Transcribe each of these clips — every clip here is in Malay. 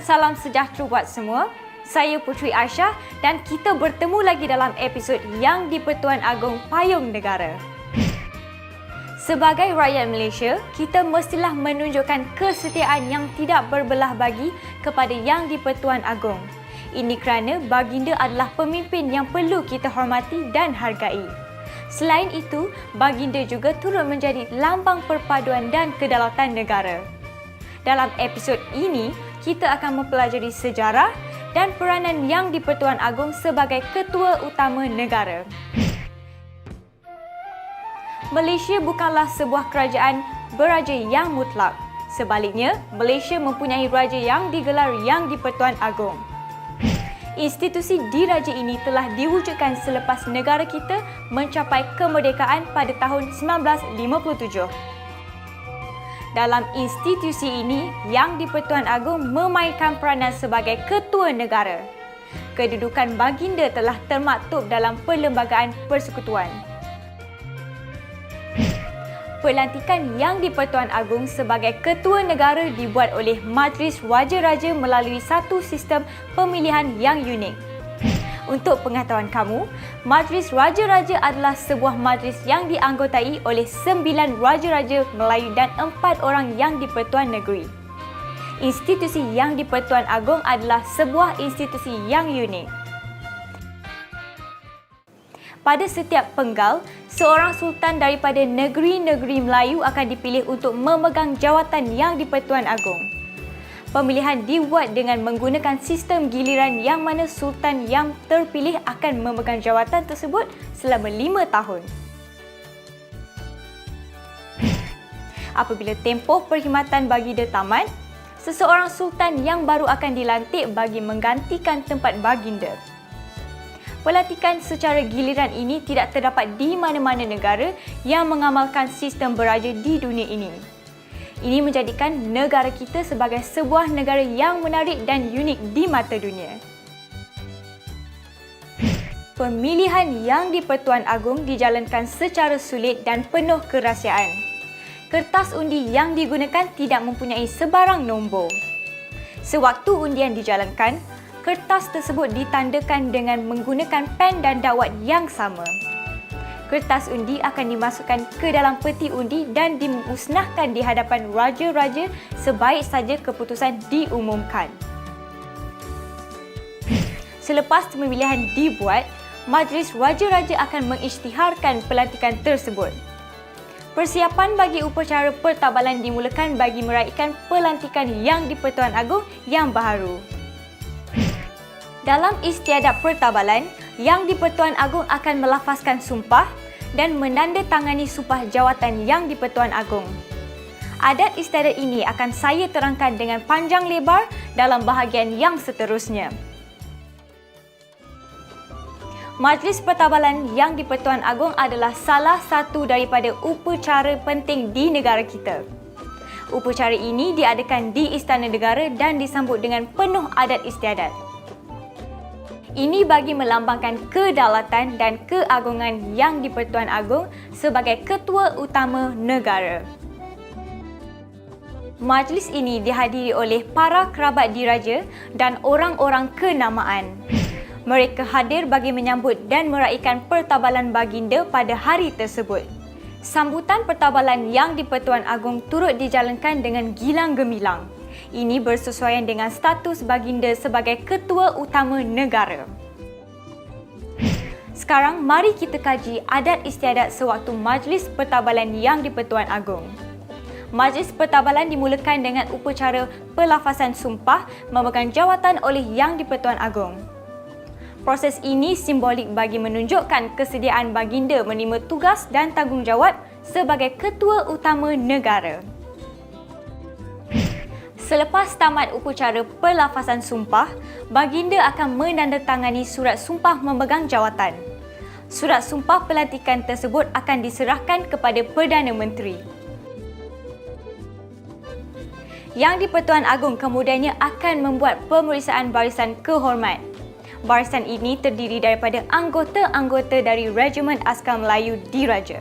salam sejahtera buat semua. Saya Puteri Aisyah dan kita bertemu lagi dalam episod Yang di-Pertuan Agong Payung Negara. Sebagai rakyat Malaysia, kita mestilah menunjukkan kesetiaan yang tidak berbelah bagi kepada Yang di-Pertuan Agong. Ini kerana baginda adalah pemimpin yang perlu kita hormati dan hargai. Selain itu, baginda juga turut menjadi lambang perpaduan dan kedaulatan negara. Dalam episod ini, kita akan mempelajari sejarah dan peranan Yang di-Pertuan Agong sebagai Ketua Utama Negara. Malaysia bukanlah sebuah kerajaan beraja yang mutlak. Sebaliknya, Malaysia mempunyai raja yang digelar Yang di-Pertuan Agong. Institusi diraja ini telah diwujudkan selepas negara kita mencapai kemerdekaan pada tahun 1957. Dalam institusi ini, Yang di-Pertuan Agong memainkan peranan sebagai ketua negara. Kedudukan baginda telah termaktub dalam Perlembagaan Persekutuan. Pelantikan Yang di-Pertuan Agong sebagai ketua negara dibuat oleh Majlis Raja-Raja melalui satu sistem pemilihan yang unik. Untuk pengetahuan kamu, Majlis Raja-Raja adalah sebuah majlis yang dianggotai oleh 9 Raja-Raja Melayu dan 4 orang Yang di-Pertuan Negeri. Institusi Yang di-Pertuan Agong adalah sebuah institusi yang unik. Pada setiap penggal, seorang sultan daripada negeri-negeri Melayu akan dipilih untuk memegang jawatan Yang di-Pertuan Agong. Pemilihan dibuat dengan menggunakan sistem giliran yang mana sultan yang terpilih akan memegang jawatan tersebut selama 5 tahun. Apabila tempoh perkhidmatan baginda tamat, seseorang sultan yang baru akan dilantik bagi menggantikan tempat baginda. Pelantikan secara giliran ini tidak terdapat di mana-mana negara yang mengamalkan sistem beraja di dunia ini. Ini menjadikan negara kita sebagai sebuah negara yang menarik dan unik di mata dunia. Pemilihan Yang di-Pertuan Agong dijalankan secara sulit dan penuh kerahsiaan. Kertas undi yang digunakan tidak mempunyai sebarang nombor. Sewaktu undian dijalankan, kertas tersebut ditandakan dengan menggunakan pen dan dakwat yang sama. Kertas undi akan dimasukkan ke dalam peti undi dan dimusnahkan di hadapan raja-raja sebaik saja keputusan diumumkan. Selepas pemilihan dibuat, Majlis Raja-Raja akan mengisytiharkan pelantikan tersebut. Persiapan bagi upacara pertabalan dimulakan bagi meraihkan pelantikan Yang di-Pertuan Agong yang baharu. Dalam istiadat pertabalan, Yang di-Pertuan Agong akan melafazkan sumpah dan menandatangani sumpah jawatan Yang di-Pertuan Agong. Adat istiadat ini akan saya terangkan dengan panjang lebar dalam bahagian yang seterusnya. Majlis Pertabalan Yang di-Pertuan Agong adalah salah satu daripada upacara penting di negara kita. Upacara ini diadakan di Istana Negara dan disambut dengan penuh adat istiadat. Ini bagi melambangkan kedaulatan dan keagungan Yang di-Pertuan Agong sebagai Ketua Utama Negara. Majlis ini dihadiri oleh para kerabat diraja dan orang-orang kenamaan. Mereka hadir bagi menyambut dan meraihkan pertabalan baginda pada hari tersebut. Sambutan pertabalan Yang di-Pertuan Agong turut dijalankan dengan gilang gemilang. Ini bersesuaian dengan status baginda sebagai Ketua Utama Negara. Sekarang, mari kita kaji adat istiadat sewaktu Majlis Pertabalan Yang di-Pertuan Agong. Majlis Pertabalan dimulakan dengan upacara pelafazan sumpah memegang jawatan oleh Yang di-Pertuan Agong. Proses ini simbolik bagi menunjukkan kesediaan baginda menerima tugas dan tanggungjawab sebagai Ketua Utama Negara. Selepas tamat upacara pelafazan sumpah, baginda akan menandatangani surat sumpah memegang jawatan. Surat sumpah pelantikan tersebut akan diserahkan kepada Perdana Menteri. Yang di-Pertuan Agong kemudiannya akan membuat pemeriksaan barisan kehormat. Barisan ini terdiri daripada anggota-anggota dari Regimen Askar Melayu Diraja.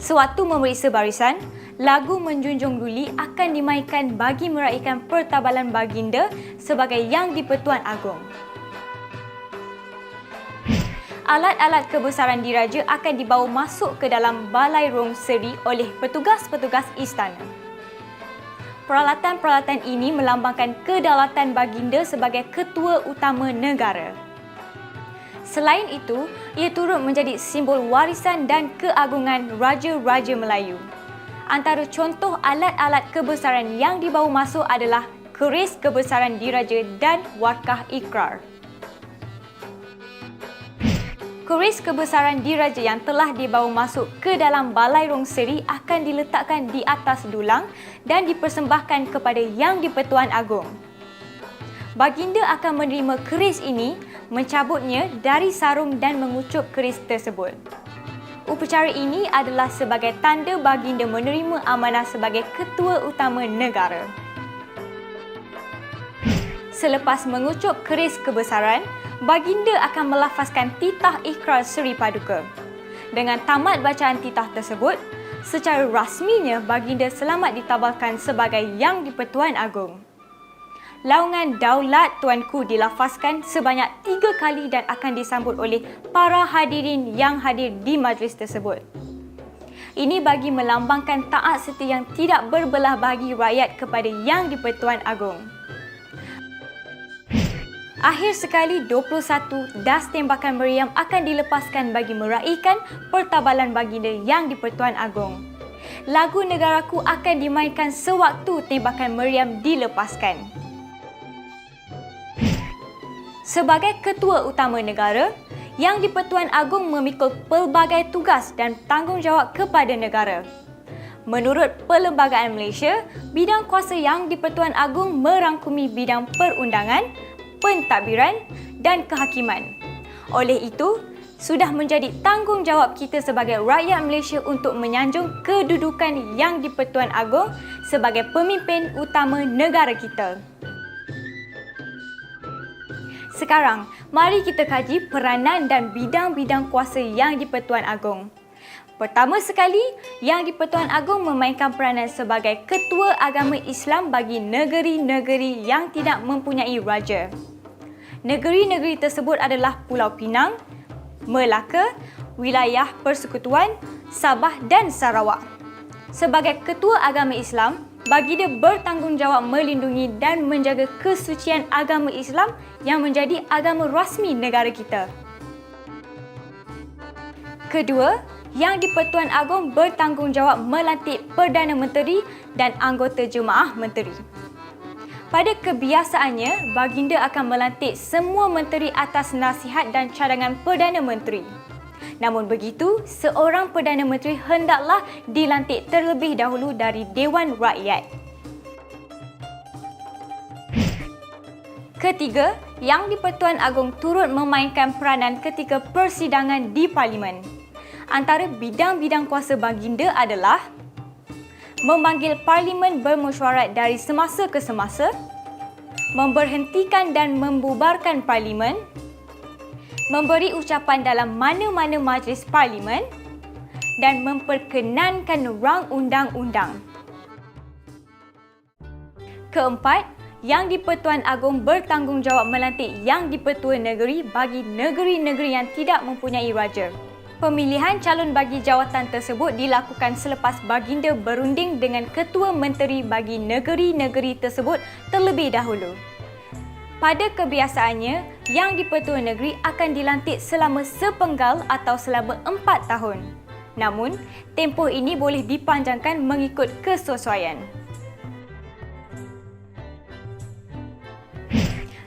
Sewaktu memeriksa barisan, lagu Menjunjung Duli akan dimainkan bagi meraihkan pertabalan baginda sebagai Yang di-Pertuan Agong. Alat-alat kebesaran diraja akan dibawa masuk ke dalam balai rong seri oleh petugas-petugas istana. Peralatan-peralatan ini melambangkan kedaulatan baginda sebagai ketua utama negara. Selain itu, ia turut menjadi simbol warisan dan keagungan Raja-Raja Melayu. Antara contoh alat-alat kebesaran yang dibawa masuk adalah keris kebesaran diraja dan warkah ikrar. Keris kebesaran diraja yang telah dibawa masuk ke dalam balai rong seri akan diletakkan di atas dulang dan dipersembahkan kepada Yang di-Pertuan Agong. Baginda akan menerima keris ini, mencabutnya dari sarung dan mengucup keris tersebut. Upacara ini adalah sebagai tanda baginda menerima amanah sebagai ketua utama negara. Selepas mengucup keris kebesaran, baginda akan melafazkan titah ikrar Seri Paduka. Dengan tamat bacaan titah tersebut, secara rasminya baginda selamat ditabalkan sebagai Yang di-Pertuan Agong. Laungan Daulat Tuanku dilafazkan sebanyak 3 kali dan akan disambut oleh para hadirin yang hadir di majlis tersebut. Ini bagi melambangkan taat setia yang tidak berbelah bagi rakyat kepada Yang di-Pertuan Agong. Akhir sekali 21 das tembakan meriam akan dilepaskan bagi meraihkan pertabalan baginda Yang di-Pertuan Agong. Lagu Negaraku akan dimainkan sewaktu tembakan meriam dilepaskan. Sebagai ketua utama negara, Yang di-Pertuan Agong memikul pelbagai tugas dan tanggungjawab kepada negara. Menurut Perlembagaan Malaysia, bidang kuasa Yang di-Pertuan Agong merangkumi bidang perundangan, pentadbiran dan kehakiman. Oleh itu, sudah menjadi tanggungjawab kita sebagai rakyat Malaysia untuk menyanjung kedudukan Yang di-Pertuan Agong sebagai pemimpin utama negara kita. Sekarang, mari kita kaji peranan dan bidang-bidang kuasa Yang di-Pertuan Agong. Pertama sekali, Yang di-Pertuan Agong memainkan peranan sebagai ketua agama Islam bagi negeri-negeri yang tidak mempunyai raja. Negeri-negeri tersebut adalah Pulau Pinang, Melaka, Wilayah Persekutuan, Sabah dan Sarawak. Sebagai ketua agama Islam, baginda bertanggungjawab melindungi dan menjaga kesucian agama Islam yang menjadi agama rasmi negara kita. Kedua, Yang di-Pertuan Agong bertanggungjawab melantik Perdana Menteri dan anggota Jemaah Menteri. Pada kebiasaannya, baginda akan melantik semua menteri atas nasihat dan cadangan Perdana Menteri. Namun begitu, seorang Perdana Menteri hendaklah dilantik terlebih dahulu dari Dewan Rakyat. Ketiga, Yang di-Pertuan Agong turut memainkan peranan ketika persidangan di Parlimen. Antara bidang-bidang kuasa baginda adalah memanggil Parlimen bermesyuarat dari semasa ke semasa, memberhentikan dan membubarkan Parlimen, memberi ucapan dalam mana-mana majlis Parlimen dan memperkenankan rang undang-undang. Keempat, Yang di-Pertuan Agong bertanggungjawab melantik Yang di-Pertua Negeri bagi negeri-negeri yang tidak mempunyai raja. Pemilihan calon bagi jawatan tersebut dilakukan selepas baginda berunding dengan ketua menteri bagi negeri-negeri tersebut terlebih dahulu. Pada kebiasaannya, Yang di-Pertua Negeri akan dilantik selama sepenggal atau selama 4 tahun. Namun, tempoh ini boleh dipanjangkan mengikut kesesuaian.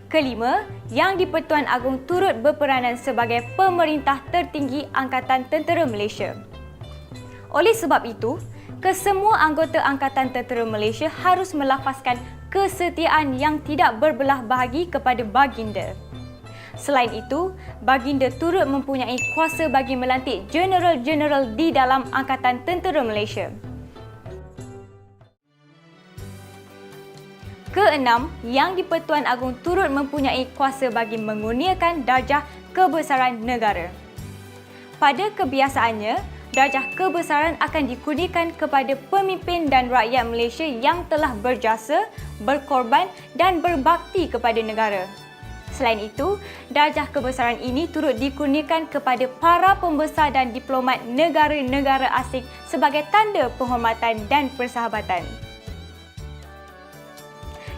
Kelima, Yang di-Pertuan Agong turut berperanan sebagai pemerintah tertinggi Angkatan Tentera Malaysia. Oleh sebab itu, kesemua anggota Angkatan Tentera Malaysia harus melafazkan kesetiaan yang tidak berbelah bahagi kepada baginda. Selain itu, baginda turut mempunyai kuasa bagi melantik jeneral-jeneral di dalam Angkatan Tentera Malaysia. Keenam, Yang di-Pertuan Agong turut mempunyai kuasa bagi mengurniakan darjah kebesaran negara. Pada kebiasaannya, darjah kebesaran akan dikurniakan kepada pemimpin dan rakyat Malaysia yang telah berjasa, berkorban dan berbakti kepada negara. Selain itu, darjah kebesaran ini turut dikurniakan kepada para pembesar dan diplomat negara-negara asing sebagai tanda penghormatan dan persahabatan.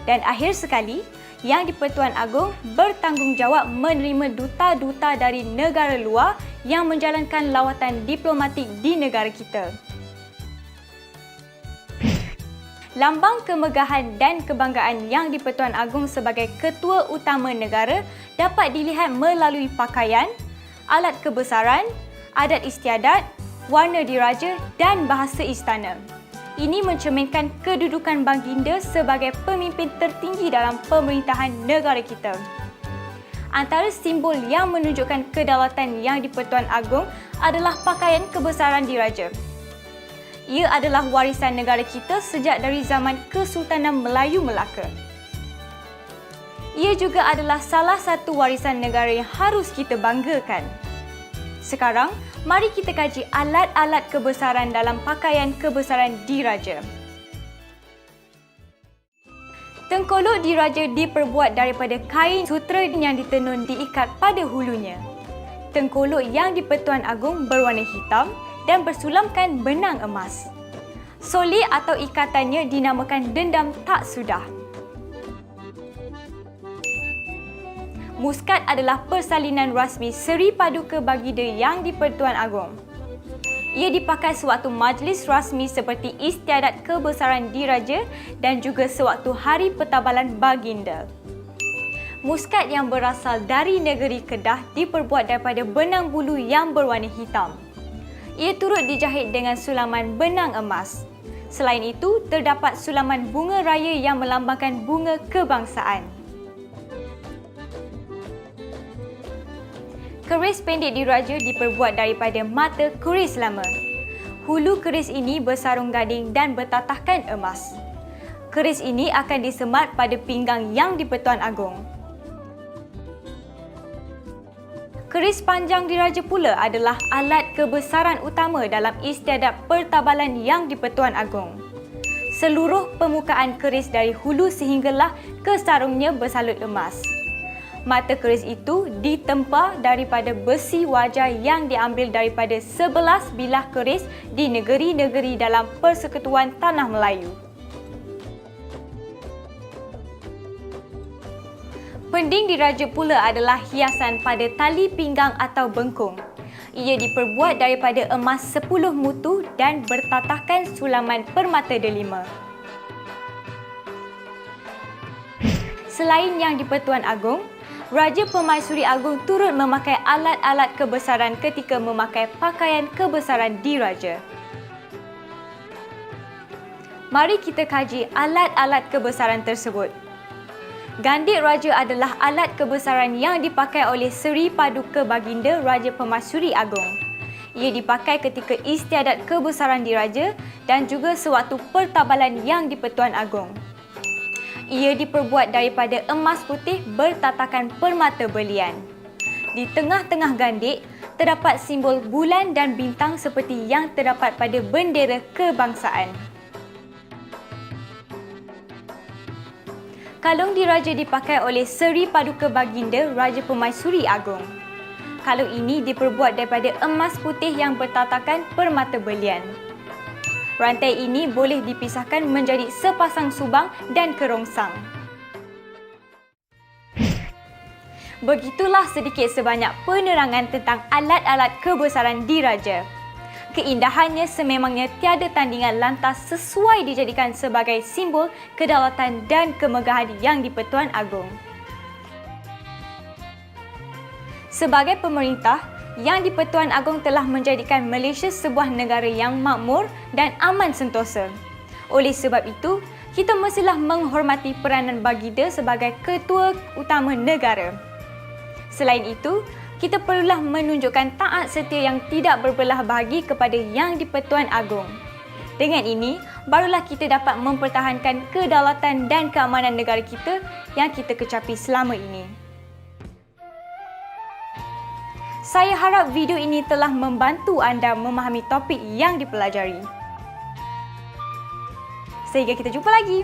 Dan akhir sekali, Yang di-Pertuan Agong bertanggungjawab menerima duta-duta dari negara luar yang menjalankan lawatan diplomatik di negara kita. Lambang kemegahan dan kebanggaan Yang di-Pertuan Agong sebagai Ketua Utama Negara dapat dilihat melalui pakaian, alat kebesaran, adat istiadat, warna diraja dan bahasa istana. Ini mencerminkan kedudukan Baginda sebagai pemimpin tertinggi dalam pemerintahan negara kita. Antara simbol yang menunjukkan kedaulatan Yang di-Pertuan Agong adalah pakaian kebesaran diraja. Ia adalah warisan negara kita sejak dari zaman Kesultanan Melayu Melaka. Ia juga adalah salah satu warisan negara yang harus kita banggakan. Sekarang, mari kita kaji alat-alat kebesaran dalam pakaian kebesaran diraja. Tengkolok diraja diperbuat daripada kain sutera yang ditenun diikat pada hulunya. Tengkolok Yang di-Pertuan Agong berwarna hitam dan bersulamkan benang emas. Soli atau ikatannya dinamakan dendam tak sudah. Muskat adalah persalinan rasmi Seri Paduka Baginda Yang di-Pertuan Agong. Ia dipakai sewaktu majlis rasmi seperti istiadat kebesaran diraja dan juga sewaktu hari pertabalan baginda. Muskat yang berasal dari negeri Kedah diperbuat daripada benang bulu yang berwarna hitam. Ia turut dijahit dengan sulaman benang emas. Selain itu, terdapat sulaman bunga raya yang melambangkan bunga kebangsaan. Keris pendek diraja diperbuat daripada mata keris lama. Hulu keris ini bersarung gading dan bertatahkan emas. Keris ini akan disemat pada pinggang Yang di-Pertuan Agong. Keris panjang diraja pula adalah alat kebesaran utama dalam istiadat pertabalan Yang di-Pertuan Agong. Seluruh permukaan keris dari hulu sehinggalah ke sarungnya bersalut emas. Mata keris itu ditempa daripada besi wajah yang diambil daripada 11 bilah keris di negeri-negeri dalam Persekutuan Tanah Melayu. Pending diraja pula adalah hiasan pada tali pinggang atau bengkung. Ia diperbuat daripada emas 10 mutu dan bertatahkan sulaman permata delima. Selain Yang di-Pertuan Agong, Raja Permaisuri Agong turut memakai alat-alat kebesaran ketika memakai pakaian kebesaran diraja. Mari kita kaji alat-alat kebesaran tersebut. Gandik Raja adalah alat kebesaran yang dipakai oleh Seri Paduka Baginda Raja Permaisuri Agong. Ia dipakai ketika istiadat kebesaran diraja dan juga sewaktu pertabalan Yang di-Pertuan Agong. Ia diperbuat daripada emas putih bertatakan permata berlian. Di tengah-tengah gandik, terdapat simbol bulan dan bintang seperti yang terdapat pada bendera kebangsaan. Kalung diraja dipakai oleh Seri Paduka Baginda Raja Permaisuri Agong. Kalung ini diperbuat daripada emas putih yang bertatakan permata berlian. Rantai ini boleh dipisahkan menjadi sepasang subang dan kerongsang. Begitulah sedikit sebanyak penerangan tentang alat-alat kebesaran diraja. Keindahannya sememangnya tiada tandingan lantas sesuai dijadikan sebagai simbol kedaulatan dan kemegahan Yang di-Pertuan Agong. Sebagai pemerintah, Yang di-Pertuan Agong telah menjadikan Malaysia sebuah negara yang makmur dan aman sentosa. Oleh sebab itu, kita mestilah menghormati peranan baginda sebagai Ketua Utama Negara. Selain itu, kita perlulah menunjukkan taat setia yang tidak berbelah bahagi kepada Yang di-Pertuan Agong. Dengan ini, barulah kita dapat mempertahankan kedaulatan dan keamanan negara kita yang kita kecapi selama ini. Saya harap video ini telah membantu anda memahami topik yang dipelajari. Sehingga kita jumpa lagi.